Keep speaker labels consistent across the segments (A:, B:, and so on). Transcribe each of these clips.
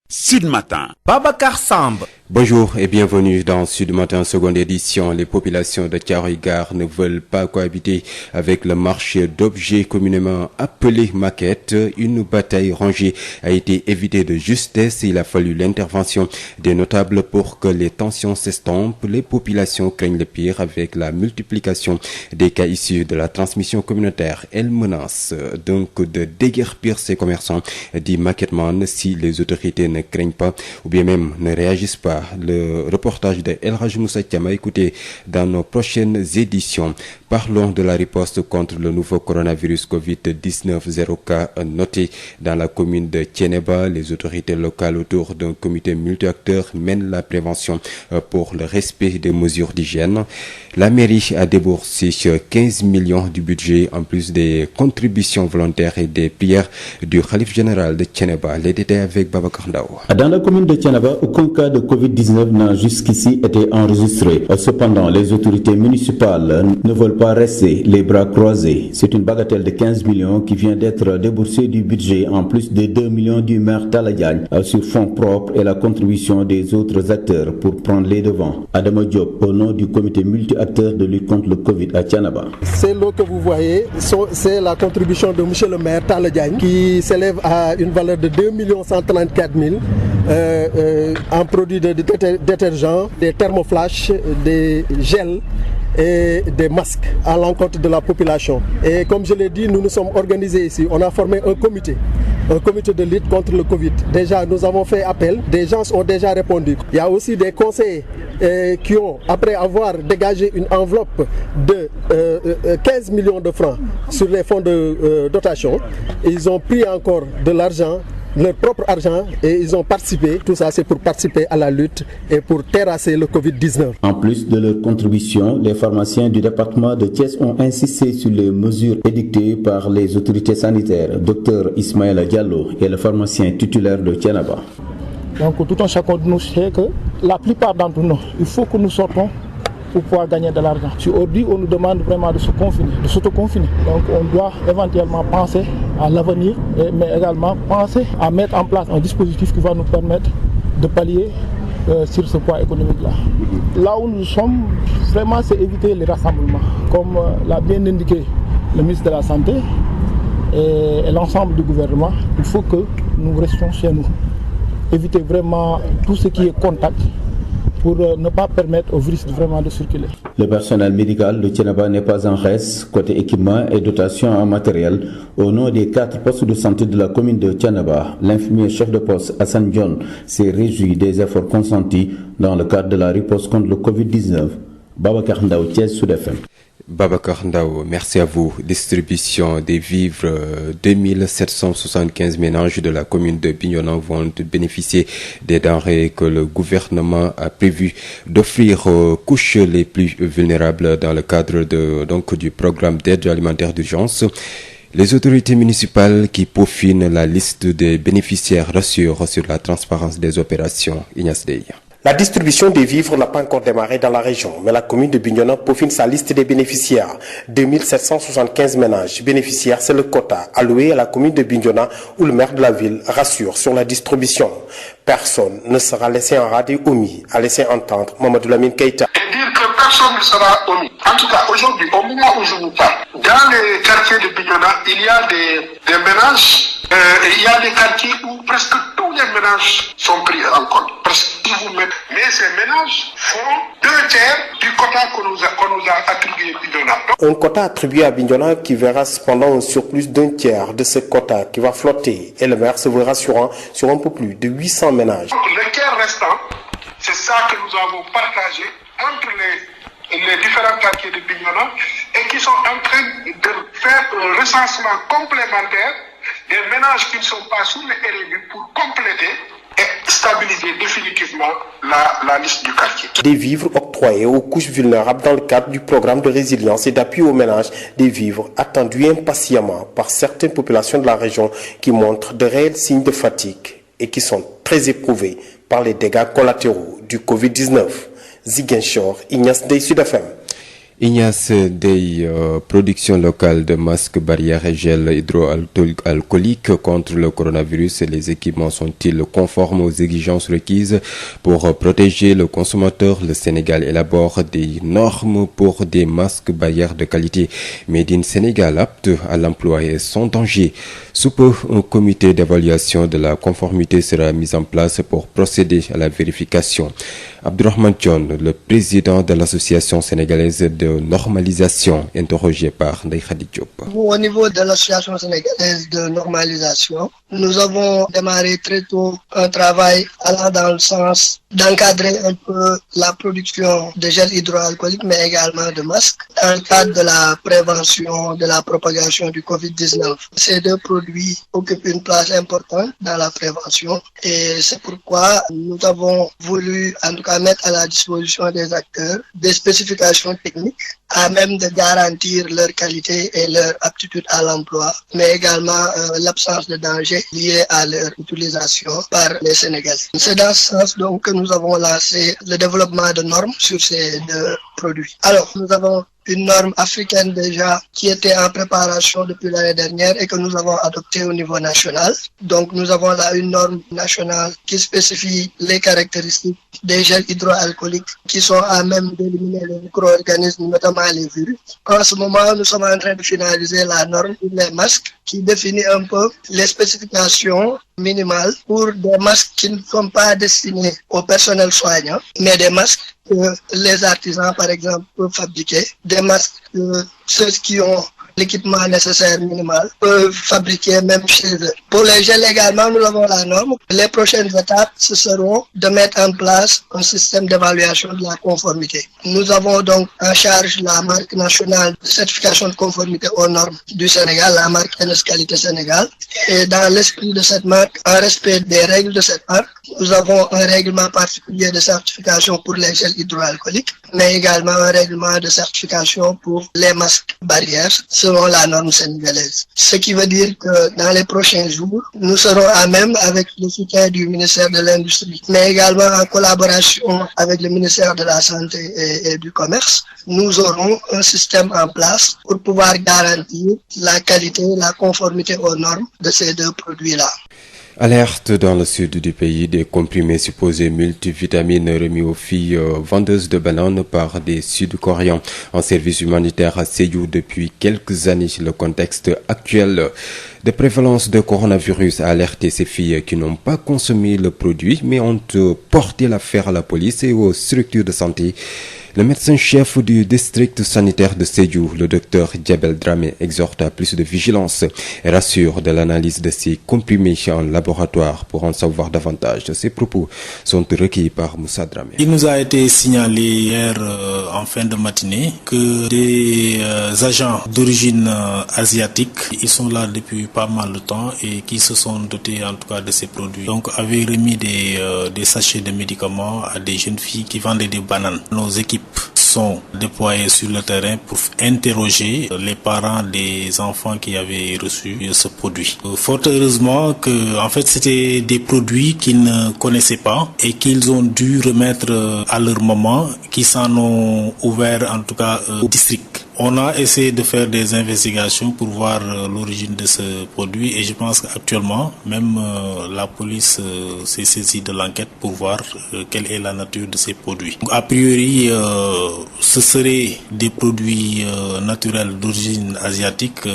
A: Sud Matin.
B: Babacar Samb.
C: Bonjour et bienvenue dans Sud Matin, seconde édition. Les populations de Thiaroye-Gare ne veulent pas cohabiter avec le marché d'objets communément appelé maquette. Une bataille rangée a été évitée de justesse. Il a fallu l'intervention des notables pour que les tensions s'estompent. Les populations craignent le pire avec la multiplication des cas issus de la transmission communautaire. Elles menacent donc de déguerpir ces commerçants, dit Maquetteman, si les autorités ne craignent pas ou bien même ne réagissent pas. Le reportage de El Hadj Moussa Thiam, écoutez dans nos prochaines éditions. Parlons de la riposte contre le nouveau coronavirus Covid-19. 0 cas noté dans la commune de Thiénaba. Les autorités locales autour d'un comité multi-acteurs mènent la prévention pour le respect des mesures d'hygiène. La mairie a déboursé 15 millions du budget en plus des contributions volontaires et des prières du Khalife général de Thiénaba. Les détails avec Babacar Ndao.
D: Dans la commune de Thiénaba, aucun cas de Covid-19 n'a jusqu'ici été enregistré. Cependant, les autorités municipales ne veulent pas rester les bras croisés. C'est une bagatelle de 15 millions qui vient d'être déboursée du budget en plus des 2 millions du maire Talla Diagne sur fonds propres et la contribution des autres acteurs pour prendre les devants. Adama Diop, au nom du comité multi-acteurs de lutte contre le Covid à Thiénaba.
E: Ces lots que vous voyez, c'est la contribution de monsieur le maire Talla Diagne qui s'élève à une valeur de 2 134 000 en produits de détergents, des thermoflash, des gels et des masques à l'encontre de la population. Et comme je l'ai dit, nous nous sommes organisés ici. On a formé un comité de lutte contre le Covid. Déjà, nous avons fait appel. Des gens ont déjà répondu. Il y a aussi des conseillers qui ont, après avoir dégagé une enveloppe de 15 millions de francs sur les fonds de dotation, ils ont pris encore de l'argent, leur propre argent, et ils ont participé. Tout ça, c'est pour participer à la lutte et pour terrasser le Covid-19.
D: En plus de leur contribution, les pharmaciens du département de Thiès ont insisté sur les mesures édictées par les autorités sanitaires. Dr Ismaël Diallo est le pharmacien titulaire de Thiénaba.
F: Donc tout un chacun de nous sait que la plupart d'entre nous, il faut que nous sortons pour pouvoir gagner de l'argent. Si aujourd'hui on nous demande vraiment de se confiner, de s'auto-confiner, donc on doit éventuellement penser à l'avenir, mais également penser à mettre en place un dispositif qui va nous permettre de pallier sur ce poids économique-là. Là où nous sommes, vraiment, c'est éviter les rassemblements. Comme l'a bien indiqué le ministre de la Santé et l'ensemble du gouvernement, il faut que nous restions chez nous. Éviter vraiment tout ce qui est contact pour ne pas permettre au virus vraiment de circuler.
D: Le personnel médical de Thiénaba n'est pas en reste côté équipement et dotation en matériel. Au nom des 4 postes de santé de la commune de Thiénaba, l'infirmier chef de poste Hassan John s'est réjoui des efforts consentis dans le cadre de la riposte contre le Covid-19. Babacar Ndao, Thiès, Sud FM.
C: Babacar Ndao, merci à vous. Distribution des vivres, 2775 ménages de la commune de Bignona vont bénéficier des denrées que le gouvernement a prévu d'offrir aux couches les plus vulnérables dans le cadre du programme d'aide alimentaire d'urgence. Les autorités municipales qui peaufinent la liste des bénéficiaires rassurent sur la transparence des opérations. Ignace Dey.
G: La distribution des vivres n'a pas encore démarré dans la région, mais la commune de Bignona peaufine sa liste des bénéficiaires. 2775 ménages bénéficiaires, c'est le quota alloué à la commune de Bignona où le maire de la ville rassure sur la distribution. Personne ne sera laissé en rade et omis, a laissé entendre Mamadou Lamine Keïta.
H: Et dire que personne ne sera omis. En tout cas, aujourd'hui, au moment où je vous parle, dans les quartiers de Bignona, il y a des ménages. Il y a des quartiers où presque tous les ménages sont pris en compte. Mais ces ménages font 2/3 du quota qu'on nous a attribué à Bignona.
G: Un quota attribué à Bignona qui verra cependant un surplus d'1/3 de ce quota qui va flotter. Et le maire se veut rassurant sur un peu plus de 800 ménages.
H: Donc, le tiers restant, c'est ça que nous avons partagé entre les différents quartiers de Bignona et qui sont en train de faire un recensement complémentaire des ménages qui ne sont pas sous les RNU pour compléter et stabiliser définitivement la liste du quartier.
G: Des vivres octroyés aux couches vulnérables dans le cadre du programme de résilience et d'appui aux ménages, des vivres attendus impatiemment par certaines populations de la région qui montrent de réels signes de fatigue et qui sont très éprouvés par les dégâts collatéraux du Covid-19. Ziguinchor, Ignace Dey, Sud FM.
C: Ignace, des productions locales de masques, barrières et gel hydroalcoolique contre le coronavirus. Les équipements sont-ils conformes aux exigences requises pour protéger le consommateur? Le Sénégal élabore des normes pour des masques barrières de qualité made in Sénégal aptes à l'emploi et sans danger. Sous peu, un comité d'évaluation de la conformité sera mis en place pour procéder à la vérification. Abdourahmane Dione, le président de l'association sénégalaise de normalisation, interrogé par Ndeye Khady Diop.
A: Au niveau de l'association sénégalaise de normalisation, nous avons démarré très tôt un travail allant dans le sens d'encadrer un peu la production de gel hydroalcoolique, mais également de masques, dans le cadre de la prévention de la propagation du Covid-19. Ces deux produits occupent une place importante dans la prévention et c'est pourquoi nous avons voulu en tout cas mettre à la disposition des acteurs des spécifications techniques à même de garantir leur qualité et leur aptitude à l'emploi, mais également l'absence de danger lié à leur utilisation par les Sénégalais. C'est dans ce sens donc que nous avons lancé le développement de normes sur ces deux produits. Alors, nous avons une norme africaine déjà qui était en préparation depuis l'année dernière et que nous avons adoptée au niveau national. Donc nous avons là une norme nationale qui spécifie les caractéristiques des gels hydroalcooliques qui sont à même d'éliminer les micro-organismes, notamment les virus. En ce moment, nous sommes en train de finaliser la norme pour les masques qui définit un peu les spécifications minimales pour des masques qui ne sont pas destinés au personnel soignant, mais des masques que les artisans, par exemple, peuvent fabriquer, des masques que ceux qui ont l'équipement nécessaire minimal peuvent fabriquer même chez eux. Pour les gels également, nous avons la norme. Les prochaines étapes, ce seront de mettre en place un système d'évaluation de la conformité. Nous avons donc en charge la marque nationale de certification de conformité aux normes du Sénégal, la marque NS Qualité Sénégal. Et dans l'esprit de cette marque, en respect des règles de cette marque, nous avons un règlement particulier de certification pour les gels hydroalcooliques, mais également un règlement de certification pour les masques barrières selon la norme sénégalaise. Ce qui veut dire que dans les prochains jours, nous serons à même, avec le soutien du ministère de l'Industrie, mais également en collaboration avec le ministère de la Santé et du Commerce, nous aurons un système en place pour pouvoir garantir la qualité, la conformité aux normes de ces deux produits-là.
C: Alerte dans le sud du pays, des comprimés supposés multivitamines remis aux filles vendeuses de bananes par des Sud-Coréens en service humanitaire à Sédhiou depuis quelques années. Le contexte actuel de prévalence de coronavirus a alerté ces filles qui n'ont pas consommé le produit mais ont porté l'affaire à la police et aux structures de santé. Le médecin-chef du district sanitaire de Sédhiou, le docteur Diabel Dramé, exhorte à plus de vigilance et rassure de l'analyse de ces comprimés en laboratoire pour en savoir davantage. Ces propos sont recueillis par Moussa Dramé.
B: Il nous a été signalé hier en fin de matinée que des agents d'origine asiatique, ils sont là depuis pas mal de temps et qui se sont dotés en tout cas de ces produits. Donc avaient remis des sachets de médicaments à des jeunes filles qui vendaient des bananes. Nos équipes sont déployés sur le terrain pour interroger les parents des enfants qui avaient reçu ce produit. Fort heureusement que en fait c'était des produits qu'ils ne connaissaient pas et qu'ils ont dû remettre à leur maman qui s'en ont ouvert en tout cas au district. On a essayé de faire des investigations pour voir l'origine de ce produit et je pense qu'actuellement, même la police s'est saisie de l'enquête pour voir quelle est la nature de ces produits. Donc, a priori, ce seraient des produits naturels d'origine asiatique,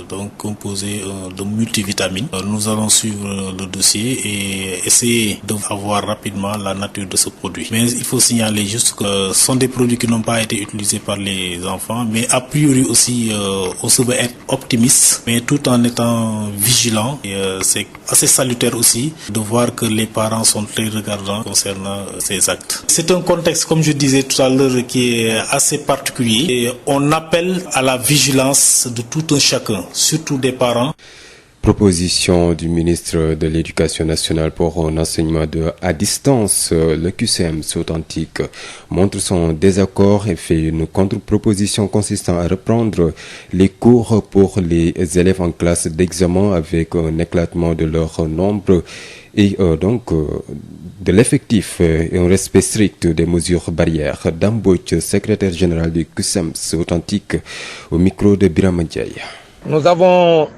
B: donc composés de multivitamines. Nous allons suivre le dossier et essayer d'avoir rapidement la nature de ce produit. Mais il faut signaler juste que ce sont des produits qui n'ont pas été utilisés par les enfants, mais a priori aussi, on se veut être optimiste, mais tout en étant vigilant. Et c'est assez salutaire aussi de voir que les parents sont très regardants concernant ces actes. C'est un contexte, comme je disais tout à l'heure, qui est assez particulier. Et on appelle à la vigilance de tout un chacun, surtout des parents.
C: Proposition du ministre de l'Éducation nationale pour un enseignement à distance. Le QCM Authentique montre son désaccord et fait une contre-proposition consistant à reprendre les cours pour les élèves en classe d'examen avec un éclatement de leur nombre et donc de l'effectif et un respect strict des mesures barrières. Dame Mbodj, secrétaire général du CUSEMS authentique, au micro de Birama Ndiaye.
I: Nous avons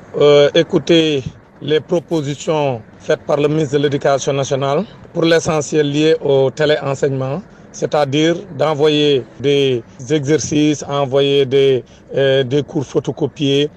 I: écouté les propositions faites par le ministre de l'Éducation nationale pour l'essentiel lié au téléenseignement, c'est-à-dire d'envoyer des exercices, envoyer des cours photocopiés,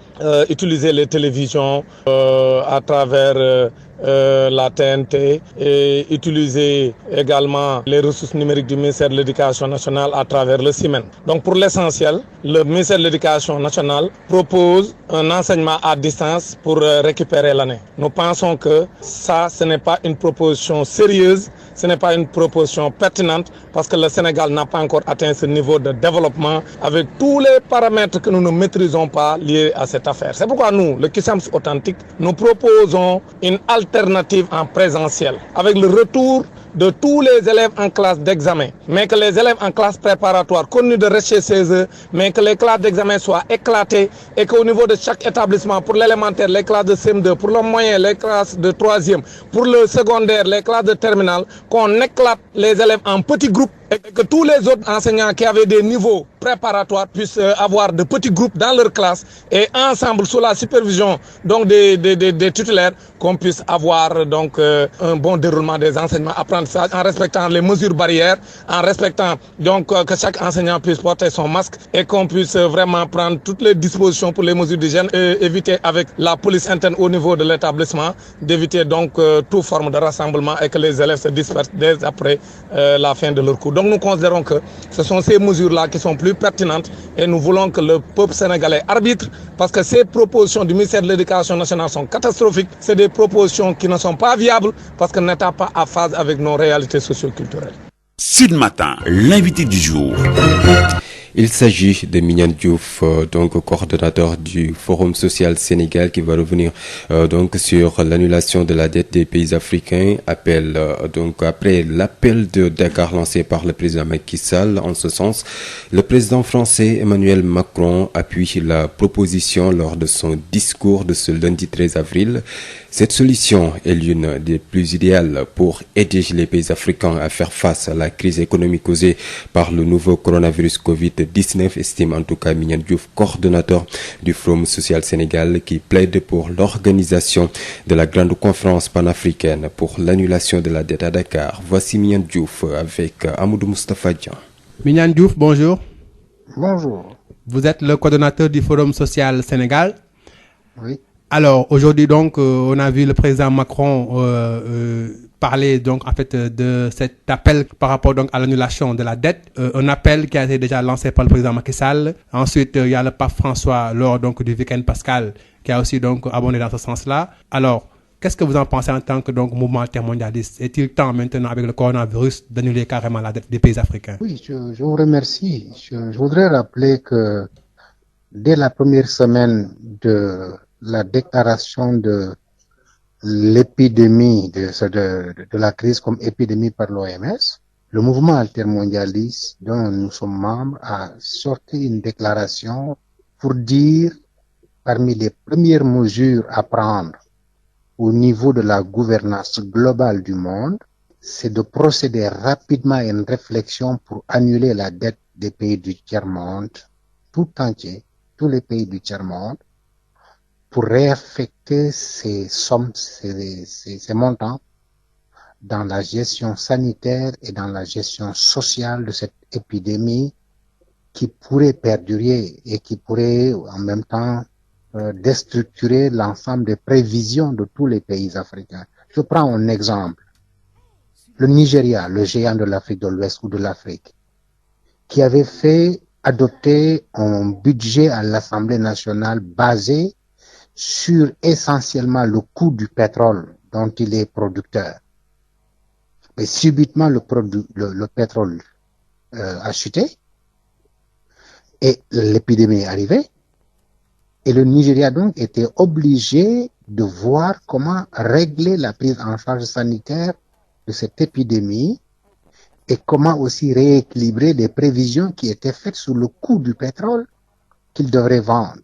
I: utiliser les télévisions à travers la TNT et utiliser également les ressources numériques du ministère de l'Éducation nationale à travers le CIMEN. Donc pour l'essentiel, le ministère de l'Éducation nationale propose un enseignement à distance pour récupérer l'année. Nous pensons que ça, ce n'est pas une proposition sérieuse, ce n'est pas une proposition pertinente parce que le Sénégal n'a pas encore atteint ce niveau de développement avec tous les paramètres que nous ne maîtrisons pas liés à cette affaire. C'est pourquoi nous, le CUSEMS authentique, nous proposons une alternative en présentiel avec le retour de tous les élèves en classe d'examen, mais que les élèves en classe préparatoire continuent de rester chez eux, mais que les classes d'examen soient éclatées et qu'au niveau de chaque établissement, pour l'élémentaire, les classes de CM2, pour le moyen, les classes de 3e, pour le secondaire, les classes de terminale, qu'on éclate les élèves en petits groupes et que tous les autres enseignants qui avaient des niveaux préparatoires puissent avoir de petits groupes dans leur classe et ensemble, sous la supervision donc des titulaires, qu'on puisse avoir donc un bon déroulement des enseignements, apprentissage en respectant les mesures barrières, en respectant donc que chaque enseignant puisse porter son masque et qu'on puisse vraiment prendre toutes les dispositions pour les mesures d'hygiène et éviter avec la police interne au niveau de l'établissement, d'éviter donc toute forme de rassemblement et que les élèves se dispersent dès après la fin de leur cours. Donc nous considérons que ce sont ces mesures-là qui sont plus pertinentes et nous voulons que le peuple sénégalais arbitre parce que ces propositions du ministère de l'Éducation nationale sont catastrophiques. C'est des propositions qui ne sont pas viables parce que n'étant pas à phase avec nos réalités socio-culturelles.
J: Sud Matin, l'invité du jour.
C: Il s'agit de Mignane Diouf, donc coordonnateur du Forum social Sénégal, qui va revenir donc sur l'annulation de la dette des pays africains. Donc après l'appel de Dakar lancé par le président Macky Sall en ce sens, le président français Emmanuel Macron appuie la proposition lors de son discours de ce lundi 13 avril. Cette solution est l'une des plus idéales pour aider les pays africains à faire face à la crise économique causée par le nouveau coronavirus Covid-19, estime en tout cas Mignane Diouf, coordonnateur du Forum social Sénégal, qui plaide pour l'organisation de la grande conférence panafricaine pour l'annulation de la dette à Dakar. Voici Mignane Diouf avec Amadou Moustapha Dian.
K: Mignane Diouf, bonjour.
L: Bonjour.
K: Vous êtes le coordonnateur du Forum social Sénégal.
L: Oui.
K: Alors aujourd'hui donc on a vu le président Macron parler donc en fait de cet appel par rapport donc à l'annulation de la dette, un appel qui a été déjà lancé par le président Macky Sall. Ensuite il y a le pape François lors donc du week-end pascal qui a aussi donc abondé dans ce sens-là. Alors qu'est-ce que vous en pensez en tant que donc mouvement intermondialiste? Est-il temps maintenant avec le coronavirus d'annuler carrément la dette des pays africains?
L: Oui, je vous remercie. Je voudrais rappeler que dès la première semaine de la déclaration de l'épidémie, de la crise comme épidémie par l'OMS, le mouvement altermondialiste dont nous sommes membres a sorti une déclaration pour dire, parmi les premières mesures à prendre au niveau de la gouvernance globale du monde, c'est de procéder rapidement à une réflexion pour annuler la dette des pays du tiers-monde, tout entier, tous les pays du tiers-monde, pour réaffecter ces sommes, ces montants dans la gestion sanitaire et dans la gestion sociale de cette épidémie qui pourrait perdurer et qui pourrait en même temps déstructurer l'ensemble des prévisions de tous les pays africains. Je prends un exemple. Le Nigeria, le géant de l'Afrique de l'Ouest ou de l'Afrique, qui avait fait adopter un budget à l'Assemblée nationale basé sur essentiellement le coût du pétrole dont il est producteur. Mais subitement, le pétrole a chuté et l'épidémie est arrivée. Et le Nigeria donc était obligé de voir comment régler la prise en charge sanitaire de cette épidémie et comment aussi rééquilibrer les prévisions qui étaient faites sur le coût du pétrole qu'il devrait vendre.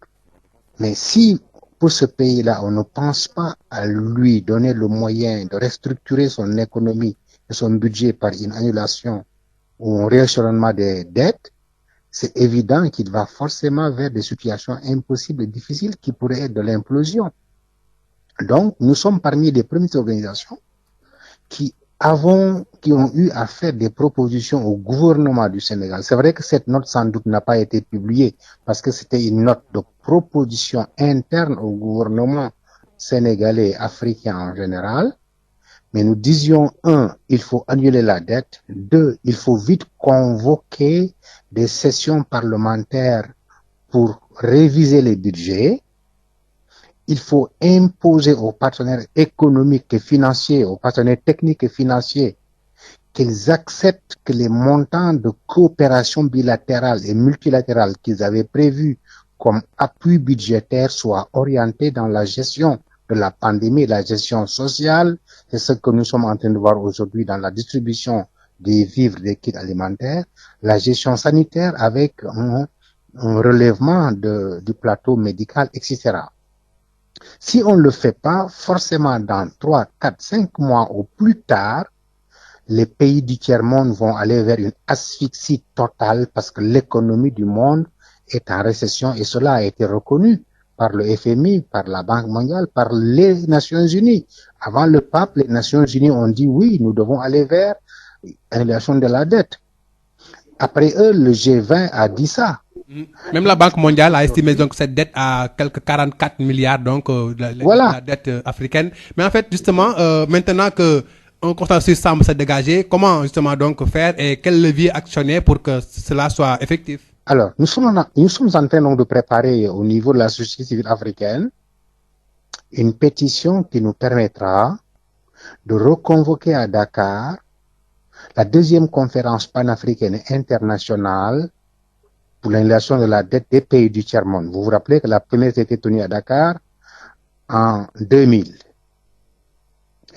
L: Mais si pour ce pays-là, on ne pense pas à lui donner le moyen de restructurer son économie, de son budget par une annulation ou un rééchelonnement des dettes, c'est évident qu'il va forcément vers des situations impossibles et difficiles qui pourraient être de l'implosion. Donc, nous sommes parmi les premières organisations qui ont eu à faire des propositions au gouvernement du Sénégal. C'est vrai que cette note, sans doute, n'a pas été publiée parce que c'était une note de proposition interne au gouvernement sénégalais et africain en général. Mais nous disions, 1, il faut annuler la dette. 2, il faut vite convoquer des sessions parlementaires pour réviser les budgets. Il faut imposer aux partenaires économiques et financiers, aux partenaires techniques et financiers, qu'ils acceptent que les montants de coopération bilatérale et multilatérale qu'ils avaient prévus comme appui budgétaire soient orientés dans la gestion de la pandémie, la gestion sociale. C'est ce que nous sommes en train de voir aujourd'hui dans la distribution des vivres, des kits alimentaires, la gestion sanitaire avec un relèvement du plateau médical, etc. Si on ne le fait pas, forcément dans 3, 4, 5 mois au plus tard, les pays du tiers-monde vont aller vers une asphyxie totale parce que l'économie du monde est en récession et cela a été reconnu par le FMI, par la Banque mondiale, par les Nations unies. Avant le pape, les Nations unies ont dit oui, nous devons aller vers l'annulation de la dette. Après eux, le G20 a dit ça.
K: Même la Banque mondiale a estimé donc cette dette à quelques 44 milliards, donc la dette africaine. Mais en fait, justement, maintenant que un consensus semble se dégager, comment justement donc faire et quel levier actionner pour que cela soit effectif?
L: Alors, nous sommes en train donc de préparer au niveau de la société civile africaine une pétition qui nous permettra de reconvoquer à Dakar la deuxième conférence panafricaine internationale pour l'annulation de la dette des pays du tiers-monde. Vous vous rappelez que la première était tenue à Dakar en 2000.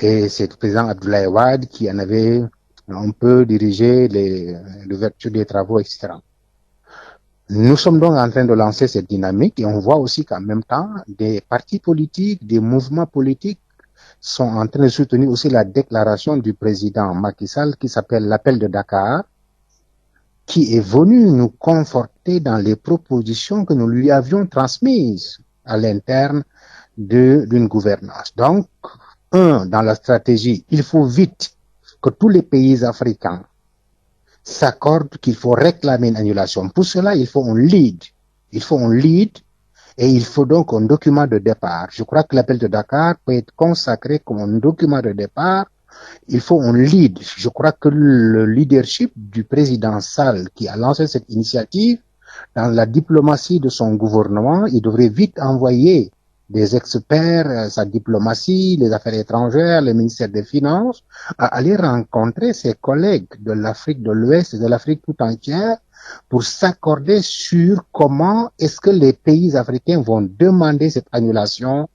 L: Et c'est le président Abdoulaye Wade qui en avait un peu dirigé l'ouverture des travaux, etc. Nous sommes donc en train de lancer cette dynamique et on voit aussi qu'en même temps, des partis politiques, des mouvements politiques sont en train de soutenir aussi la déclaration du président Macky Sall qui s'appelle l'appel de Dakar, qui est venu nous conforter dans les propositions que nous lui avions transmises à l'interne d'une gouvernance. Donc, dans la stratégie, il faut vite que tous les pays africains s'accordent qu'il faut réclamer une annulation. Pour cela, il faut un lead. Il faut un lead et il faut donc un document de départ. Je crois que l'appel de Dakar peut être consacré comme un document de départ. Il faut un lead. Je crois que le leadership du président Sall qui a lancé cette initiative, dans la diplomatie de son gouvernement, il devrait vite envoyer des experts, sa diplomatie, les affaires étrangères, le ministère des Finances, à aller rencontrer ses collègues de l'Afrique de l'Ouest et de l'Afrique tout entière pour s'accorder sur comment est-ce que les pays africains vont demander cette annulation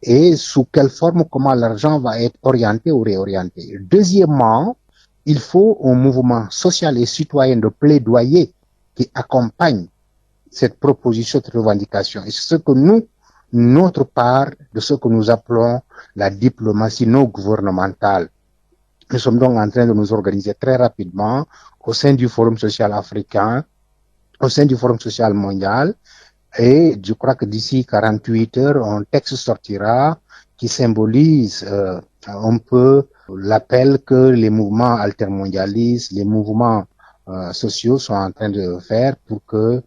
L: et sous quelle forme, comment l'argent va être orienté ou réorienté. Deuxièmement, il faut un mouvement social et citoyen de plaidoyer qui accompagne cette proposition, cette revendication. Et c'est ce que notre part de ce que nous appelons la diplomatie non gouvernementale. Nous sommes donc en train de nous organiser très rapidement au sein du Forum social africain, au sein du Forum social mondial, et je crois que d'ici 48 heures, un texte sortira qui symbolise un peu l'appel que les mouvements altermondialistes, les mouvements sociaux sont en train de faire pour que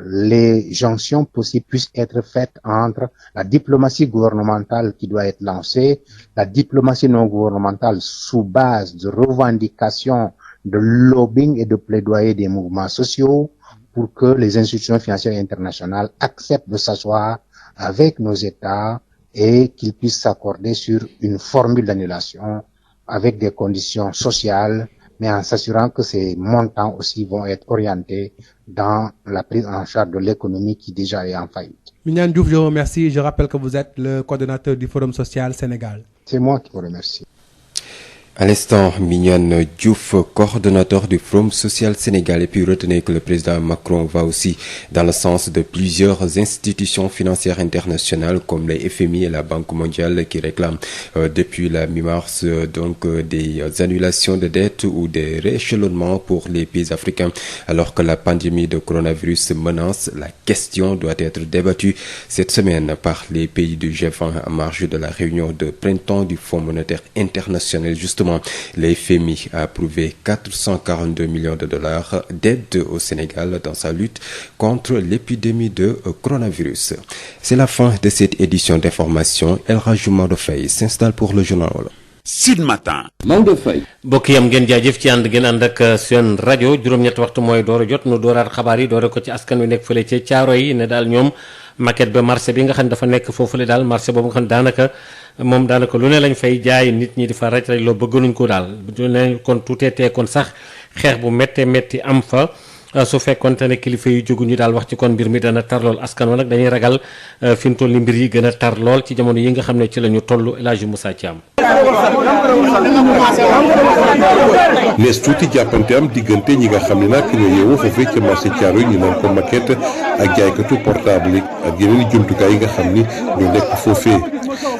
L: les jonctions possibles puissent être faites entre la diplomatie gouvernementale qui doit être lancée, la diplomatie non gouvernementale sous base de revendications, de lobbying et de plaidoyer des mouvements sociaux pour que les institutions financières internationales acceptent de s'asseoir avec nos États et qu'ils puissent s'accorder sur une formule d'annulation avec des conditions sociales, mais en s'assurant que ces montants aussi vont être orientés dans la prise en charge de l'économie qui déjà est en faillite.
K: Mignane Diouf, je vous remercie. Je rappelle que vous êtes le coordonnateur du Forum social Sénégal.
L: C'est moi qui vous remercie.
C: À l'instant, Mignane Diouf, coordonnateur du Forum social sénégalais, puis retenez que le président Macron va aussi dans le sens de plusieurs institutions financières internationales comme les FMI et la Banque mondiale qui réclament depuis la mi-mars des annulations de dettes ou des rééchelonnements pour les pays africains. Alors que la pandémie de coronavirus menace, la question doit être débattue cette semaine par les pays du G20 en marge de la réunion de printemps du Fonds monétaire international. Justement, le FMI a approuvé 442 millions de dollars d'aide au Sénégal dans sa lutte contre l'épidémie de coronavirus. C'est la fin de cette édition d'information. El Hadji Maodo Faye s'installe pour le journal.
J: Sud Matin.
M: Maodo Faye.
N: mbokk yam ngeen jaajëf ci ànd ngeen ànd ak seen rajo juróom-ñetti waxtu mooy door a jot nu dooraat xabaar yi doore ko ci askan wi nekk fële ci caaro yi ne daal ñoom maquette ba marché bi nga xam ne dafa nekk foofule daal marché boobu nga xam ne daanaka lu ne lañ fay jaay nit ñi di fa raj loo bëggunuñ ko daal ne kon tuuteetee kon sax xeex bu méttee métti am fa su fekkonte ne kilifa yu jóguñu daal wax ci kon mbir mi dana tar lool askan wa nag dañuy ragal fi mu toll ni mbir yi gën a tar lool ci jamono yi nga xam ne ci la ñu toll El Hadji Moussa Thiam.
O: nees tuuti jàppante am diggante ñi nga xam ne nag ñoo yeewoo foofee ca marché Thiaro yi ñu naan ko maquette ak jaaykatu portable yi ak yeneen i jumtukaay yi nga xam ni ñoo nekk foofee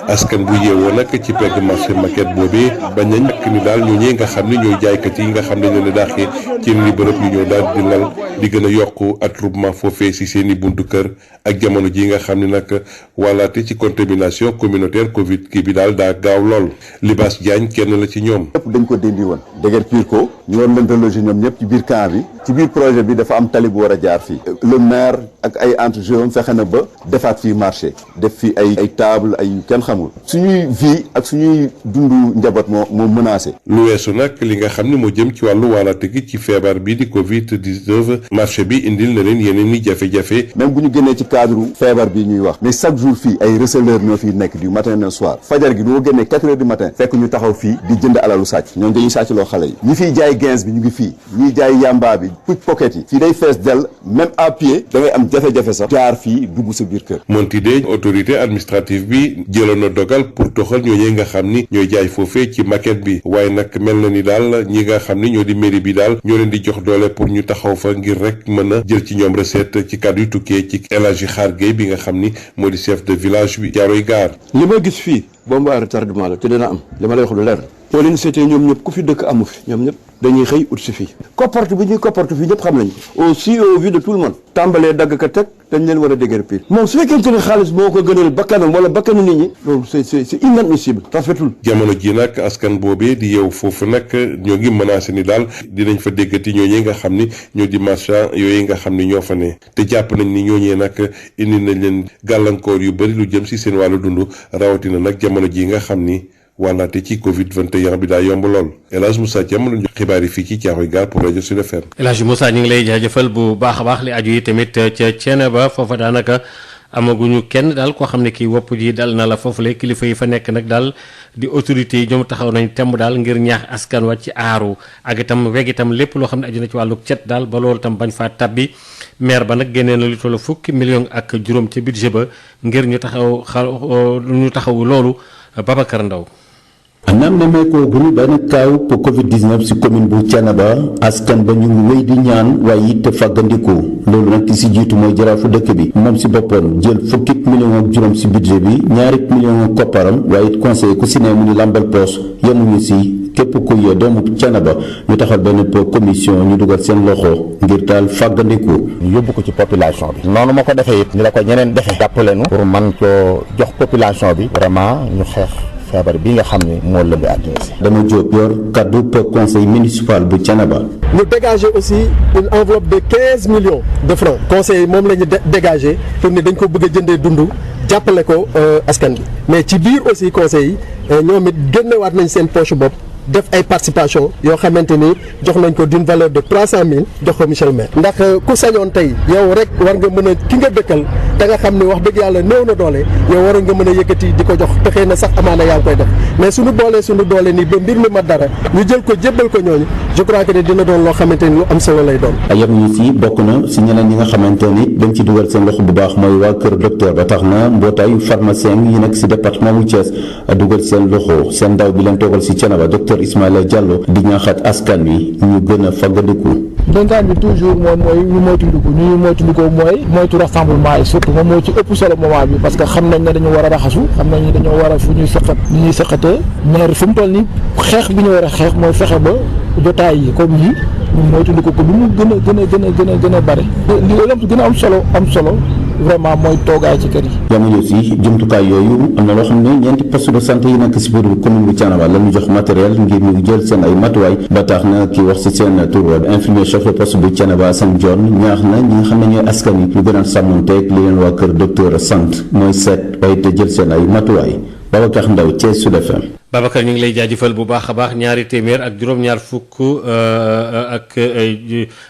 O: askan bu yeewoo nag ci pegg marché maquette boobee bañ nañ ñàkk ni daal ñooñee nga xam ne ñooy jaaykat yi nga xam ne ñoo ne daaxee ci yeneen i bërëb yu ñoo daal di lal di gën a yokk attroupement foofee si seen i buntu kër ak jamono ji nga xam ne nag wàllaate ci contamination communautaire Covid kii bi daal daa gaaw lool Libaas Diagne kenn la ci ñoom.
P: ñëpp dañ ko dindi woon dëgër piir ko ñu war leen reloger ñoom ñëpp ci biir camp bi ci biir projet bi dafa am tali bu war a jaar fii le maire ak ay entrepreneurs fexe na ba defaat fii marché def fii ay table ay kenn xamul suñuy vie ak suñuy dundu njaboot moo menacé.
O: lu weesu nag li nga xam ne moo jëm ci wàllu wàllaate gi ci feebar bi di Covid 19 marché bi indil na leen yeneen i jafe-jafe.
P: même bu ñu génnee ci cadre feebar bi ñuy wax mais chaque jour fii ay receleurs ñoo fiy nekk du matin au soir fajar gi doo génnee 4 heures du matin fekk ñu taxaw fii di jënd alalu sàcc ñoom dañuy sàcc loo xale yi ñi fiy jaay gens bi ñu ngi fii ñuy jaay yamba bi pickpocket yi fii day fees dell même à pied da ngay am jafe-jafe sax jaar fii dugg sa biir kër.
O: Montide autorité administrative bi jëloon na dogal pour toxal ñooñee nga xam ni ñooy jaay foofee ci maquette bi waaye nag mel na ni daal ñi nga xam ni ñoo di mairie bi daal ñoo leen di jox doole pour ñu taxaw fa ngir rek mën a jël ci ñoom recette ci kàddu yu tukkee ci El Hadji Xaar Gueye bi nga xam ni moo di chef de village bi Thiaroye Gare.
M: li ma gis fii bombe à retardement la te dina am li ma lay wax lu leer boo leen seetee ñoom ñëpp ku fi dëkk amu fi ñoom ñëpp dañuy xëy ut si fii comporte bi ñuy comporte fii ñëpp xam nañu aussi au vu de tout le monde tàmbalee dagg ka teg dañ leen war a dégër piir moom su fekkente ne xaalis moo ko gënal bakkanam wala bakkanu nit ñi loolu c'est inadmissible rafetul.
O: jamono ji nag askan boobee di yeew foofu nag ñoo ngi menacé ni daal dinañ fa déggati ñooñee nga xam ni ñoo di marchand yooyu nga xam ni ñoo fa ne te jàpp nañ ni ñooñee nag indi nañ leen gàllankoor yu bëri lu jëm si seen wàllu dund rawatina nag jamono ji nga xam ni wàllaate ci Covid 21 bi daa yomb lool El Hadji Moussa Thiam lu jox xibaar yi fii ci Thiaroye Gare pour rajo Sud FM.
N: El Hadji Moussa ñu ngi lay jaajëfal bu baax a baax li aju yi tamit ca Thiénaba foofa daanaka amaguñu kenn daal koo xam ne kii wopp ji dal na la foofule kilifa yi fa nekk nag daal di autorités yi ñoom taxaw nañ temb daal ngir ñaax askan wa ci aaru ak itam weg itam lépp loo xam ne aju na ci wàllu cet daal ba loolu itam bañ faa tabbi maire ba nag génnee na lu tollu fukki million ak juróom ca budget ba ngir ñu taxaw loolu Babacar Ndaw
D: naam nemmeekoo bu ñu benn kaaw pour Covid-19 ci commune bu Thiénaba askan ba ñu ngi wéy di ñaan waaye it fàggandiku loolu nag ki ci jiitu mooy jaraafu dëkk bi moom ci boppam jël fukki million ak juróom ci budget bi ñaari million kopparam waaye it conseil ku ci ne mu ni làmbal poos yemuñu ci képp kuy doomu Thiénaba ñu taxal benn commission ñu dugal seen loxo ngir daal fàggandiku
Q: ñu yóbbu ko ci population bi noonu ma ko defee it ni la ko ñeneen defee jàppale nu pour man koo jox population bi vraiment ñu xeex feebar bi nga xam ne moo lëmbi àddina si.
D: dama jóob yor kaddu conseil municipal bu Thiénaba.
E: ñu dégager aussi une enveloppe de 15 millions de francs conseil moom la ñu dégager pour ni dañ ko bëgg a jëndee dund jàppale ko askan bi mais ci biir aussi conseil yi ñoom it génnewaat nañ seen poche bopp def ay participation yoo xamante ni jox nañ ko d'une valeur de 300 000 jox ko monsieur le maire. ndax ku sañoon tey yow rek war nga mën a ki nga dëkkal te nga xam ne wax dëgg yàlla néew na doole yow war nga mën a yëkkati di ko jox te xëy na sax amaana yaa ngi koy def mais suñu boolee suñu doole nii ba mbir mi mat dara ñu jël ko jébbal ko ñooñu je crois que ne dina doon loo xamante ni lu am solo lay doon.
D: yem ñi si bokk na si ñeneen ñi nga xamante ni dañ ci dugal seen loxo bu baax mooy waa kër docteur ba tax na mbootaayu pharmacien yi nekk si département bu Thiès dugal seen loxo seen ndaw bi leen toogal si Thiénaba docteur docteur Ismaïla Diallo di ñaaxaat askan wi ñu gën a faggandiku.
F: dénkaan bi toujours moom mooy ñu moytandikoo mooy moytu rassemblement yi surtout moom moo ci ëpp solo moment bi parce que xam nañ ne dañu war a raxasu xam nañ ne dañoo war a fu ñuy sëqat ni ñuy sëqatee mais fu mu toll nii xeex bi ñu war a xeex mooy fexe ba jotaay yi comme yi ñu moytandikoo ko lu mu gën a bari li gën a am solo vraiment mooy toogaay ci kër yi.
D: jamono si jumtukaay yooyu am na loo xam ne ñeenti poste de santé yi nekk si biir commune bu Thiénaba la ñu jox matériel ngir ñu jël seen ay matuwaay ba tax na ki wax si seen tur infirmier chef de poste bu Thiénaba Assane Dione ñaax na ñi nga xam ne ñooy askan yi ñu gën a sàmmanteeg li leen waa kër docteur sant mooy seet waaye te jël seen ay matuwaay Babacar Ndaw Thiès Sud FM.
N: Babacar ñu ngi lay jaajëfal bu baax a baax ñaari téeméer ak juróom-ñaar fukk ak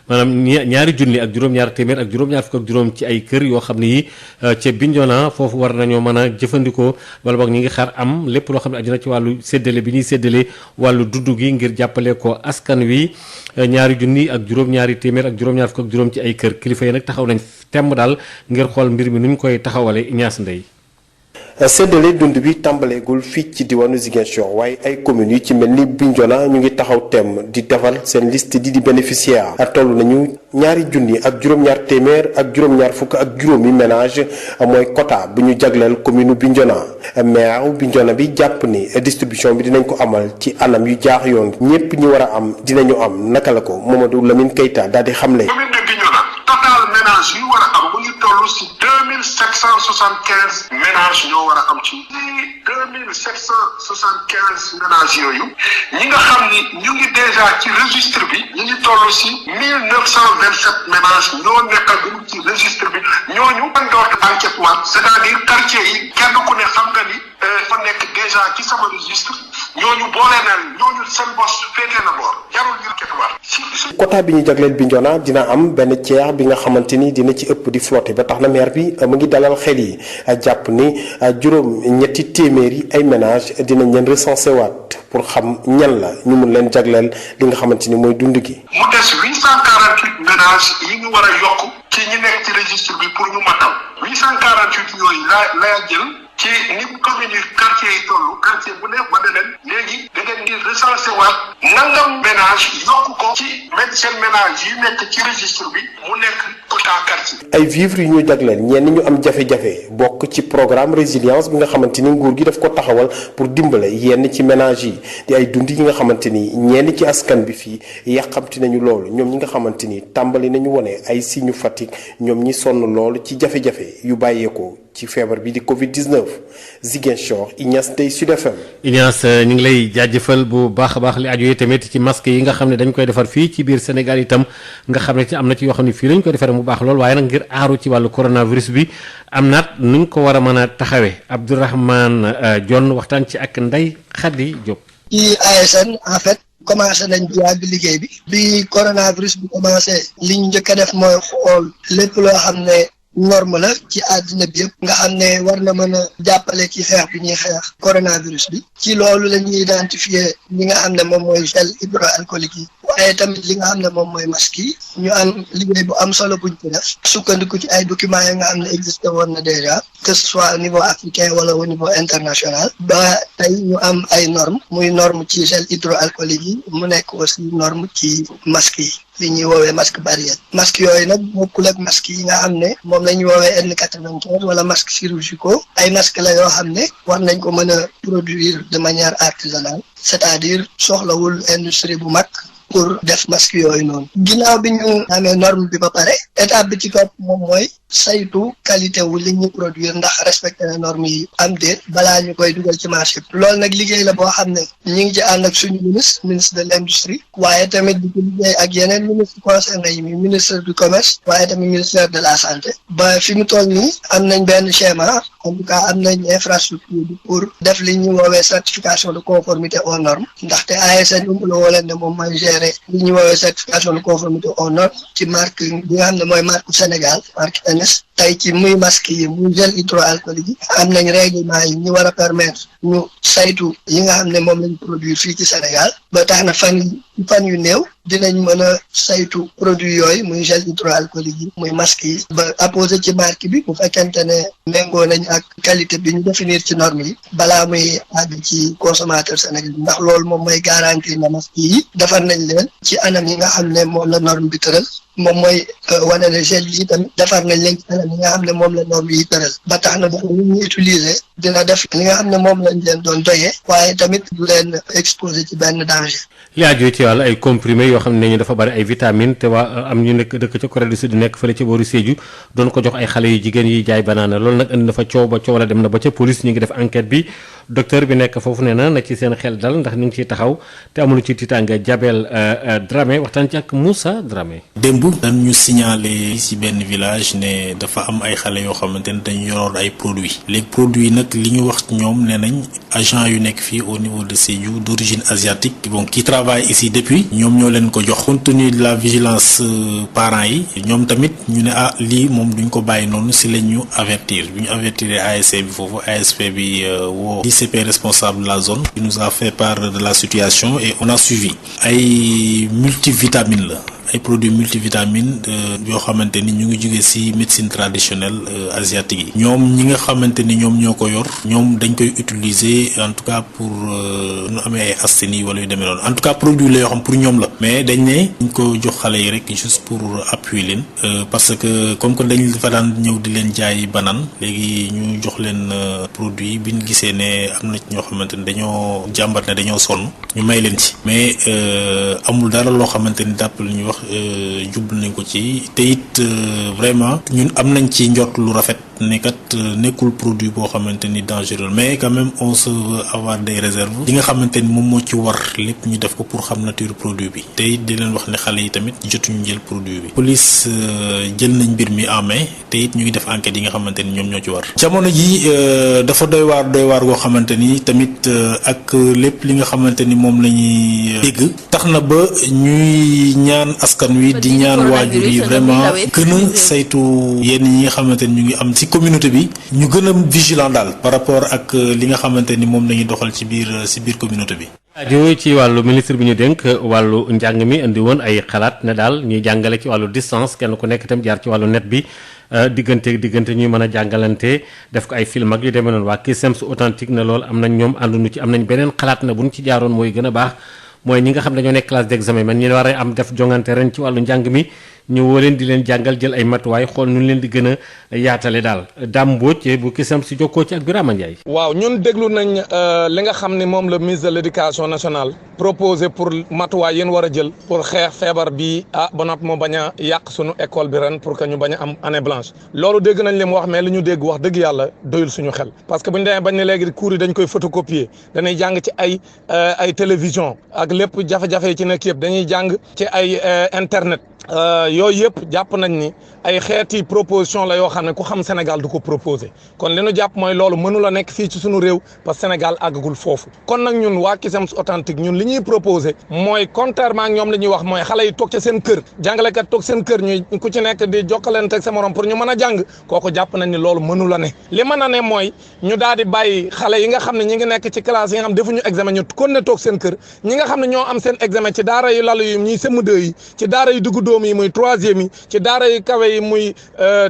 N: maanaam ñaari junni ak juróom-ñaar téeméer ak juróom-ñaar fukk ak juróom ci ay kër yoo xam ne yi ca Bignona foofu war nañoo mën a jëfandikoo wala boog ñi ngi xaar am lépp loo xam ne aju na ci wàllu séddale bi ñuy séddale wàllu dudd gi ngir jàppale ko askan wi ñaari junni ak juróom-ñaari téeméer ak juróom-ñaar fukk ak juróom ci ay kër kilifa yi nag taxaw nañ temm daal ngir xool mbir mi nu ñu koy taxawale Ignace Ndeye.
G: séddale dund bi tàmbaleegul fii ci diwaanu Ziguinchor waaye ay communes yu ci mel ni Bignona ñu ngi taxaw temm di defal seen liste di bénéficiaire toll nañu ñaari junni ak juróom-ñaar téeméer ak juróom-ñaar fukk ak juróomi ménage mooy quota bu ñu jagleel commune Bignona maire Bignona bi jàpp ni distribution bi dinañ ko amal ci anam yu jaax yoon ñépp ñi war a am dinañu am naka la ko Mamadou Lamine Keita daal di xamle.
H: commune de Bignona total ménage yu war a am mu ngi toll si 2775 ménages ñoo war a am ci 2775 ménages yooyu ñi nga xam ni ñu ngi déjà ci registre bi ñu ngi toll si 1927 ménages ñoo nekkagum ci registre bi ñooñu man door enquête waat c'est-à-dire quartier yi kenn ku ne xam nga ni fa nekk déjà ci sama registre ñooñu boole na ñooñu seen bos féetee na boor jarul ñu enquête waat.
G: quota bi ñu jagleel Bignona dina am benn ceex bi nga xamante ni dina ci ëpp di flotter ba tax na maire bi mu ngi dalal xel yi jàpp ni juróom ñetti téeméer yi ay ménage dinañ leen recenser waat pour xam ñan la ñu mun leen jagleel li nga xamante ni mooy dund gi.
H: mu des 848 ménages yi ñu war a yokk ci ñi nekk ci registre bi pour ñu matal 848 yooyu la jël ci ni commune yi quartier yi toll quartier bu ne ma ne leen léegi da ngeen di recenser waat nangam ménage yokk ko ci seen ménage yi nekk ci registre bi mu nekk quota quartier.
G: ay vivres yu ñu jagleel ñenn ñu am jafe-jafe bokk ci programme résilience bi nga xamante ni nguur gi daf ko taxawal pour dimbale yenn ci ménage yi di ay dund yi nga xamante ni ñenn ci askan bi fii yàqamti nañu loolu ñoom ñi nga xamante ni tàmbali nañu wone ay signe fatigue ñoom ñi sonn loolu ci jafe-jafe yu bàyyeekoo ci feebar bi di Covid-19 Ziguinchor Ignace Ndeye Sud FM.
N: Ignace ñu ngi lay jaajëfal bu baax a baax li aju tamit ci masque yi nga xam ne dañ koy defar fii ci biir Sénégal itam nga xam ne ci am na ci yoo xam ne fii lañ koy defaree mu baax lool waaye nag ngir aaru ci wàllu coronavirus bi am naat nuñ ko war a mën a taxawee Abdourahmane Dione waxtaan ci ak Ndeye Khady Diop.
A: ci ASN en fait commencé nañ bi yàgg liggéey bi coronavirus bi commencé li ñu njëkk a def mooy xool lépp loo xam ne norme la ci àddina bi yëpp nga xam ne war na mën a jàppale ci xeex bi ñuy xeex coronavirus bi ci loolu la ñuy identifier li nga xam ne moom mooy gel hydroalcoolique yi waaye tamit li nga xam ne moom mooy masque yi ñu am liggéey bu am solo buñ ko def sukkandiku ci ay documents yi nga xam ne existé woon na déjà que ce soit au niveau africain wala au niveau international ba tey ñu am ay normes muy norme ci gel hydroalcoolique yi mu nekk aussi norme ci masque yi li ñuy woowee masque barrière masque yooyu nag bokkul ak masque yi nga xam ne moom la ñuy woowee N95 wala masque chirurgicaux ay masque la yoo xam ne war nañ ko mën a produire de manière artisanale c'est-à-dire soxlawul industrie bu mag pour def masque yooyu noonu ginnaaw bi ñu amee norme bi ba pare étape bi ci topp moom mooy saytu qualité wu li ñuy produire ndax respecté na norme yi am déet balaa ñu koy dugal ci marché bi loolu nag liggéey la boo xam ne ñi ngi ci ànd ak suñu ministre de l'industrie waaye tamit di ko liggéey ak yeneen ministre concerné yi ministre du commerce waaye tamit ministère de la santé ba fi mu toll nii am nañ benn schéma en tout cas am nañ infrastructure bi pour def li ñuy woowee certification de conformité aux normes ndaxte ASN umpula woo leen ne moom mooy gérer li ñuy woowee certification de conformité aux normes ci marque bi nga xam ne mooy marque Sénégal marque NS tey ci muy masque yi muy gel hydroalcoolique yi am nañ règlement yi ñu war a permettre ñu saytu yi nga xam ne moom lañ produire fii ci Sénégal ba tax na fan yu néew dinañ mën a saytu produit yooyu muy gel hydroalcoolique yi muy masque yi ba apposé ci marque bi bu fekkente ne méngoo nañ ak qualité bi ñu définir ci norme yi balaa muy àgg ci consommateur Sénégal ndax loolu moom mooy garantir na masque yi defar nañ leen ci anam yi nga xam ne moom la norme bi tëral moom mooy wane ne gel yi tamit defar nañ leen ci anam yi nga xam ne moom la norme yi tëral ba tax na dafa lu ñu utiliser dina def li nga xam ne moom lañ leen doon doyee waaye tamit du leen exposé ci benn danger.
N: li aju ci wàllu ay comprimés yoo xam ne ñu dafa bari ay vitamines te waa am ñu nekk dëkk ca Corée du Sud nekk fële ca booru Sédhiou doon ko jox ay xale yu jigéen yi jaay banaana loolu nag indi na fa coow ba coow la dem na ba ca police ñu ngi def enquête bi docteur bi nekk foofu nee na ci seen xel dal ndax ñu ngi ciy taxaw te amul ci tiitaanga Jabel Dramé waxtaan ci ak Moussa Dramé.
B: démb dañu signalé ci benn village ne dafa am ay xale yoo xamante ne dañu yoroon ay produits les produits nag li ñu wax ñoom nee nañ agent yu nekk fii au niveau de Sédhiou d'origine asiatique bon qui travaille ici depuis ñoom ñoo leen ko jox compte tenu de la vigilance parents yi ñoom tamit ñu ne lii moom duñ ko bàyyi noonu si lañ ñu avertir bi ñu avertir ASC bi foofu ASP bi woo ICP responsable de la zone qui nous a fait part de la situation et on a suivi ay multivitamines la ay produits multivitamines yoo xamante ni ñu ngi jóge ci médecine traditionnelle asiatique yi ñoom ñi nga xamante ni ñoom ñoo ko yor ñoom dañ koy utiliser en tout cas pour nu amee ay asthénie wala yu demee noonu en tout cas produit la yoo xam pour ñoom la mais dañ ne dañ ko jox xale yi rek juste pour appuyer leen parce que comme que dañ fa daan ñëw di leen jaay banane léegi ñu jox leen produit bi ñu gisee ne am na ñoo xamante ni dañoo jàmbat ne dañoo sonn ñu may leen ci mais amul dara loo xamante ni dàpp lu ñuy wax jublu nañ ko ci te it vraiment ñun am nañ ci njort lu rafet ne kat nekkul produit boo xamante ni dangereux mais quand même on se veut avoir des réserves li nga xamante ni moom moo ci war lépp ñu def ko pour xam nature produit bi te it di leen wax ne xale yi tamit jotuñu jël produit bi police jël nañ mbir mi en main te it ñu ngi def enquête yi nga xamante ni ñoom ñoo ci war jamono ji dafa doy waar goo xamante ni tamit ak lépp li nga xamante ni moom la ñuy dégg tax na ba ñuy ñaan askan wi di ñaan waajur yi vraiment gën a saytu yenn yi nga xamante ni ñu ngi am ci communauté bi ñu gën a vigilant daal par rapport ak li nga xamante ni moom la ñuy doxal ci biir communauté bi.
N: aju ci wàllu ministre bi ñu dénk wàllu njàng mi indi woon ay xalaat ne daal ñuy jàngale ci wàllu distance kenn ku nekk itam jaar ci wàllu net bi diggante ñuy mën a jàngalante def ko ay film ak yu demee noonu waa Cusems authentique ne loolu am nañ ñoom ànduñu ci am nañ beneen xalaat ne bu ñu ci jaaroon mooy gën a baax mooy ñi nga xam dañoo nekk classe d'examen man ñu war a am def jongante ren ci wàllu njàng mi ñu woo leen di leen jàngal jël ay matuwaay xool nu leen di gën a yaatale daal Dame Mbodj bu Cusems si jokkoo ci ak Birama Ndiaye.
I: waaw ñun déglu nañ li nga xam ne moom le ministre de l'éducation nationale proposé pour matuwaay yéen war a jël pour xeex feebar bi ba noppi moo bañ a yàq sunu école bi ren pour que ñu bañ a am année blanche loolu dégg nañ li mu wax mais li ñu dégg wax dëgg yàlla doyul suñu xel parce que bu ñu demee bañ ne léegi cours yi dañ koy photocopier dañuy jàng ci ay télévision ak lépp jafe-jafe yi ci nekk yëpp dañuy jàng ci ay internet yooyu yëpp jàpp nañ ni ay xeeti proposition la yoo xam ne ku xam Sénégal du ko proposé kon li ñu jàpp mooy loolu mënu la nekk fii ci sunu réew parce que Sénégal àggagul foofu kon nag ñun waa Cusems authentique ñun li ñuy proposé mooy contrairement ak ñoom li ñuy wax mooy xale yi toog ca seen kër jàngalekat toog seen kër ñuy ku ci nekk di jokkalante ak sa morom pour ñu mën a jàng kooku jàpp nañ ni loolu mënu la ne li mën a ne mooy ñu daal di bàyyi xale yi nga xam ne ñi ngi nekk ci classe yi nga xam defuñu examen ñu kon ne toog seen kër ñi nga xam ne ñoo am seen examen ci daara yu lalu yi ñuy CM2 yi ci daara yu dugg doom yi muy troisième yi ci daara yu kawe yi muy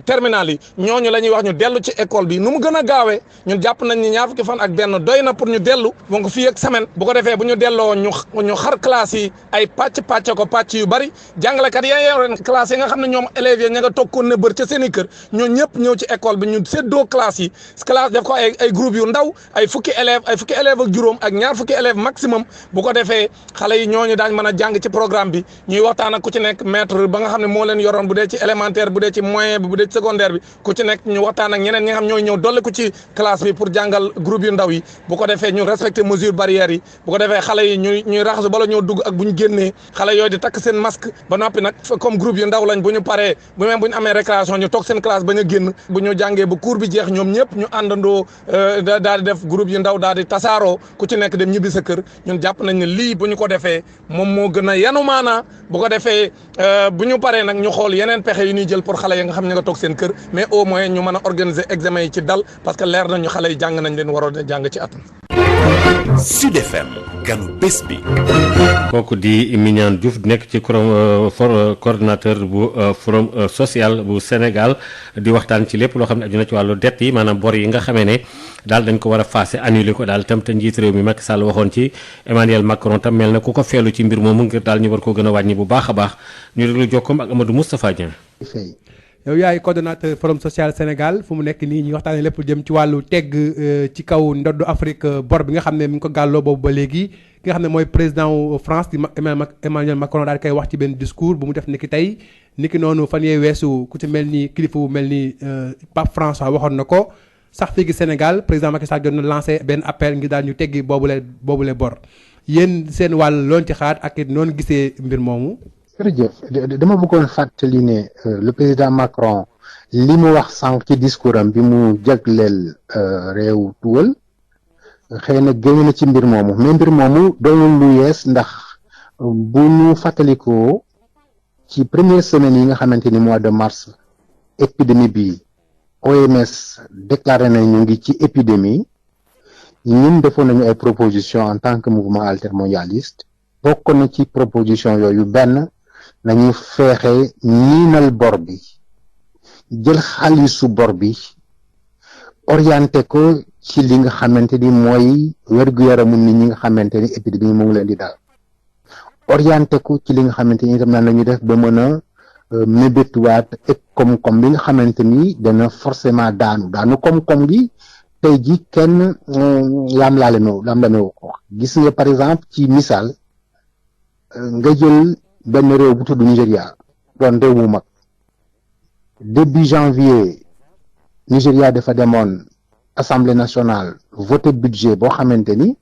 I: terminal yi ñooñu la ñuy wax ñu dellu ci école bi nu mu gën a gaawee ñun jàpp nañ ni ñaar fukki fan ak benn doy na pour ñu dellu donc fii ak semaine bu ko defee bu ñu delloo ñu xar classe yi ay pàcc ko pàcc yu bari jàngalekat yaa yoroon classe yi nga xam ne ñoom élèves yi ña nga tokkoon ne bër ca seen i kër ñoo ñëpp ñëw ci école bi ñu séddoo classe yi classe def ko ay groupe yu ndaw ay fukki élèves ak juróom ak ñaar fukki élèves maximum bu ko defee xale yi ñooñu daañ mën a jàng ci programme bi ñuy waxtaan ak ku ci nekk maître ba nga xam ne moo leen yoroon bu dee ci élémentaire bu dee ci moyen bi bu dee ci secondaire bi ku ci nekk ñu waxtaan ak ñeneen ñi nga xam ñooy ñëw dolli ko ci classe bi pour jàngal groupe yu ndaw yi bu ko defee ñu respecter mesures barrières yi bu ko defee xale yi ñuy raxasu bala ñoo dugg ak bu ñu génnee xale yooyu di takk seen masque ba noppi nag comme groupe yu ndaw lañ bu ñu paree bu même bu ñu amee récréation ñu toog seen classe bañ a génn bu ñu jàngee ba cours bi jeex ñoom ñëpp ñu àndandoo daal di def groupe yu ndaw daal di tasaaroo ku ci nekk dem ñibbi sa kër ñun jàpp nañ ne lii bu ñu ko defee moom moo gën a yanu maanaa bu ko defee bu ñu paree nag ñu xool yeneen pexe yu ñuy jël pour xale yi nga xam ne nga toog seen kër mais au moins ñu mën a organiser examen yi ci dal parce que leer nañu xale yi jàng nañ leen waroon a jàng ci at.
J: Sud FM ganu bés bi.
N: kooku di Mignane Diouf nekk ci coordonnateur bu forum social bu Sénégal di waxtaan ci lépp loo xam ne aju na ci wàllu dette yi maanaam bor yi nga xamee ne daal dañ ko war a faase annulé ko daal tam te njiit réew mi Macky Sall waxoon ci Emmanuel Macron tam mel na ku ko feelu ci mbir moomu ngir daal ñu war koo gën a wàññi bu baax a baax ñu déglu jokkoom ak Amadou Moustapha Dieng.
K: yow yaay coordonnateur forum social Sénégal fu mu nekk nii ñu waxtaanee lépp jëm ci wàllu tegg ci kaw ndoddu Afrique bor bi nga xam ne mi ngi ko gàlloo boobu ba léegi ki nga xam ne mooy président wu France di Emmanuel Macron daal di koy wax ci benn discours bu mu def niki tey niki noonu fan yee weesu ku ci mel ni kilifa bu mel ni Pape François waxoon na ko sax fii gi Sénégal président Macky Sall doon na lancé benn appel ngir daal ñu teggi boobule bor yéen seen wàll loon ci xaar ak it noonu gisee mbir moomu.
L: jërëjëf dama bëggoon fàttali ne le président Macron li mu wax sànq ci discours am bi mu jagleel réew tugal xëy na génn na ci mbir moomu mais mbir moomu doonul lu yees ndax bu ñu fàttalikoo ci première semaine yi nga xamante ni mois de mars épidémie bi OMS déclaré na ñu ngi ci épidémie ñun defoon nañu ay proposition en tant que mouvement altermondialiste bokk na ci proposition yooyu benn nañu feexe ñiinal bor bi jël xaalisu bor bi orienté ko ci li nga xamante ni mooy wér-gu-yaramu nit ñi nga xamante ni épidémie mu ngi leen di daal orienté ko ci li nga xamante ni itam nan la ñuy def ba mën a mébétuwaat ak koom-koom bi nga xamante ni dana forcément daanu koom-koom gi tey ji kenn lam-lamewu ko gis nga par exemple ci misaal nga jël benn réew bu tudd Nigéria doon réew mu mag début janvier Nigéria dafa demoon assemblée nationale voté budget boo xamante ni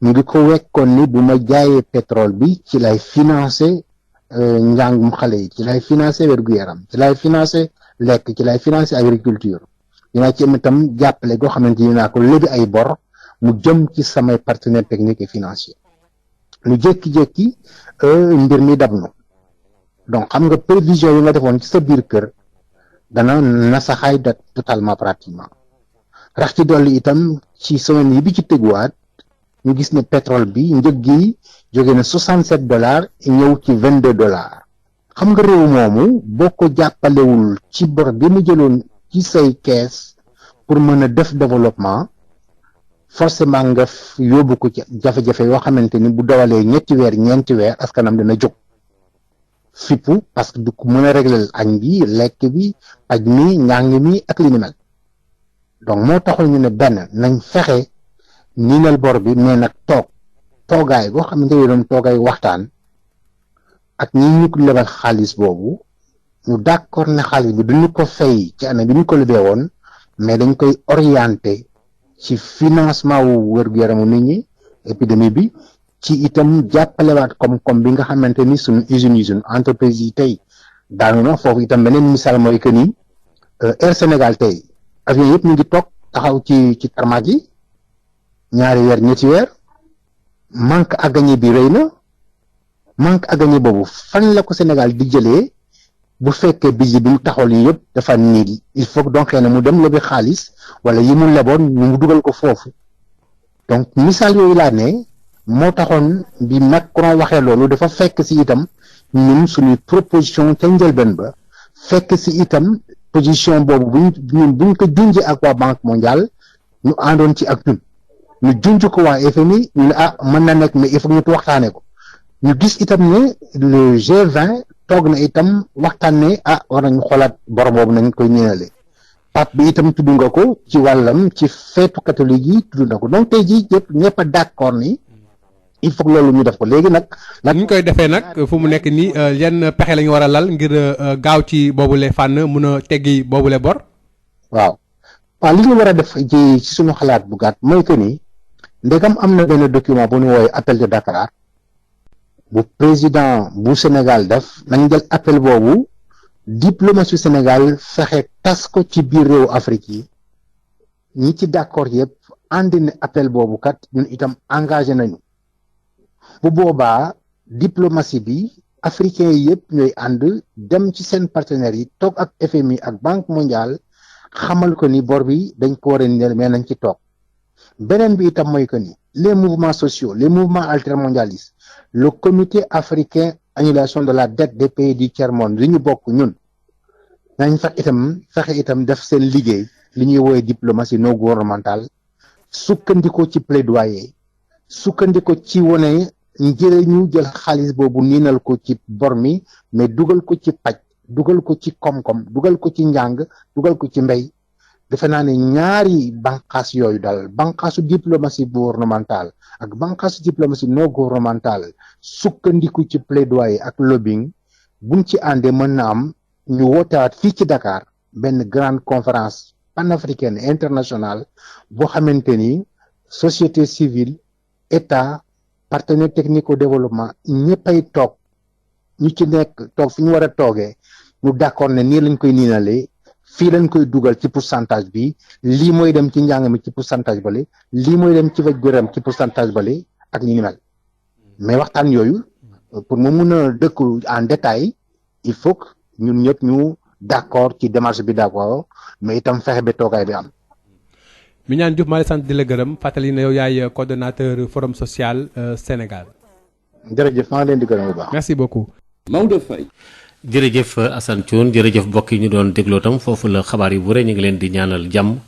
L: mu ngi ko wekkoon ni bu ma jaayee pétrole bi ci lay financé njàngum xale yi ci lay financé wér-gu-yaram ci lay financé lekk ci lay financé agriculture dinaa ci am itam jàppale goo xamante ni naa ko léegi ay bor mu jëm ci samay partenaires techniques et financiers lu jékki-jékki mbir mi dab na donc xam nga prévision yi nga defoon ci sa biir kër dana nasaxaay da totalement pratiquement rax ci dolli itam ci semaine yi bi ci teguwaat ñu gis ne pétrole bi njëg gi jóge na $67 ñëw ci $22 xam nga réew moomu boo ko jàppalewul ci bor bi mu jëloon ci say kees pour mën a def développement forcément nga yóbbu ko ci jafe-jafe yoo xamante ni bu dawalee ñeenti weer ñeenti weer askanam dana jóg fippu parce que du ko mën a régler añ bi lekk bi paj mi njàng mi ak li ni mel donc moo taxul ñu ne benn nañ fexe niinal bor bi mais nag toogaay boo xamante ni doon toogaay waxtaan ak ñi ñu ko lebal xaalis boobu ñu d'accord ne xaalis bi duñu ko fay ci année bi ñu ko lebee woon mais dañ koy orienté ci financement wu wér-gu-yaramu nit ñi épidémie bi ci itam jàppalewaat koom-koom bi nga xamante ni suñu usine entreprise yi tey daanu na foofu itam beneen misaal mooy que ni Air Sénégal tey avion yëpp ñu ngi toog taxaw ci tarmac yi ñaari weer ñetti weer manque à gagner bi rëy na manque à gagner boobu fan la ko Sénégal di jëlee bu fekkee budget bi mu taxawal yi yëpp dafa nii il faut donc xëy na mu dem lebi xaalis wala yi mu leboon ñu dugal ko foofu donc misaal yooyu laa ne moo taxoon bi Macron waxee loolu dafa fekk si itam ñun suñuy proposition ca njëlbeen ba fekk si itam position boobu buñ ko junjee ak waa Banque mondiale ñu àndoon ci ak ñun ñu junj ko waa FMI ñu ne mën na nekk mais il faut ñu waxtaanee ko ñu gis itam ne le G20 toog na itam waxtaan ne war nañu xoolaat bor boobu nañ koy ñëwale pape bi itam tudd nga ko ci wàllam ci feetu catholique yi tudd na ko donc tey jii ñëpp a d'accord ni il faut que loolu ñu def ko léegi nag.
K: ñu koy defee nag fu mu nekk nii yan pexe la ñu war a lal ngir gaaw ci boobule fànn mun a teggi boobule bor.
L: waaw li ñu war a def ci suñu xalaat bu gàtt mooy que ni ndegam am na benn document bu ñu woowee appel de Dakar bu président bu Sénégal def nañ jël appel boobu diplomatie Sénégal fexe tas ko ci biir réewu Afrique yi ñi ci d'accord yëpp andi ne appel boobu kat ñun itam engagé nañu bu boobaa diplomatie bi africains yi yëpp ñooy ànd dem ci seen partenaires yi toog ak FMI ak Banque mondiale xamal ko ni bor bi dañ ko war a niel mais nañ ci toog beneen bi itam mooy que ni les mouvements sociaux les mouvements altermondialistes le comité africain annulation de la dette des pays du tiers-monde li ñu bokk ñun nañ fexe itam def seen liggéey li ñuy woowee diplomatie non gouvernementale sukkandiko ci plaidoyer sukkandiko ci wone ñu jël xaalis boobu niinal ko ci bor mi mais dugal ko ci paj dugal ko ci koom-koom dugal ko ci njàng dugal ko ci mbéy defe naa ne ñaari banqaas yooyu daal banqaasu diplomatie gouvernementale ak banqaasu diplomatie non gouvernementale sukkandiku ci plaidoyer ak lobbying buñ ci àndee mën na am ñu wootaat fii ci Dakar benn grande conférence panafricaine internationale boo xamante ni société civile état partenaire technique au développement ñëppay toog ñu ci nekk toog fi ñu war a toogee ñu d'accord ne nii lañ koy niinalee fii lañ koy dugal ci pourcentage bi lii mooy dem ci njàng mi ci pourcentage bale lii mooy dem ci wér-gu-yaram ci pourcentage bale ak li ni mel mais waxtaan yooyu pour mu mun a dëkku en détail il faut que ñun ñëpp ñu d'accord ci démarche bi d'accord mais itam fexe ba toogaay bi am.
K: Mignane Diouf maa ngi sant di la gërëm fàttali ne yow yaay coordonnateur forum social Sénégal.
L: jërëjëf maa ngi leen di gërëm bu baax.
K: merci beaucoup.
N: Maodo Faye. jërëjëf Assane Thioune jërëjëf mbokk yi ñu doon dégloo tam foofu la xabaar yi bu rëy ñu ngi leen di ñaanal jàmm